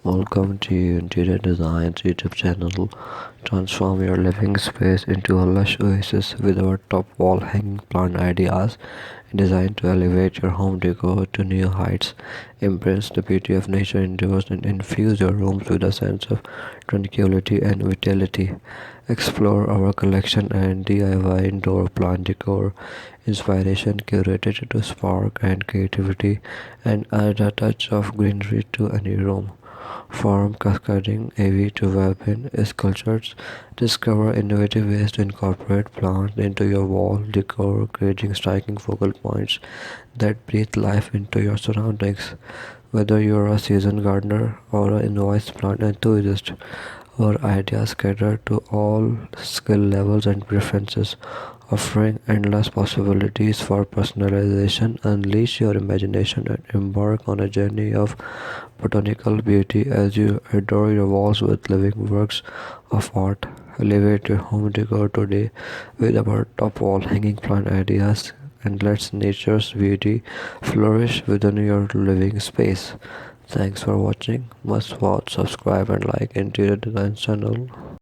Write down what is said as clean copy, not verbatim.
Welcome to Interior Design's YouTube channel. Transform your living space into a lush oasis with our top wall hanging plant ideas designed to elevate your home decor to new heights. Embrace the beauty of nature indoors and infuse your rooms with a sense of tranquility and vitality. Explore our collection and DIY indoor plant decor inspiration curated to spark and creativity and add a touch of greenery to any room. From cascading AV to weapon sculptures, discover innovative ways to incorporate plants into your wall decor, creating striking focal points that breathe life into your surroundings. Whether you're a seasoned gardener or an novice plant enthusiast, our ideas cater to all skill levels and preferences, offering endless possibilities for personalization. Unleash your imagination and embark on a journey of botanical beauty as you adorn your walls with living works of art. Elevate your home decor today with our top wall hanging plant ideas and let nature's beauty flourish within your living space. Thanks for watching. Must watch, subscribe and like Interior Design channel.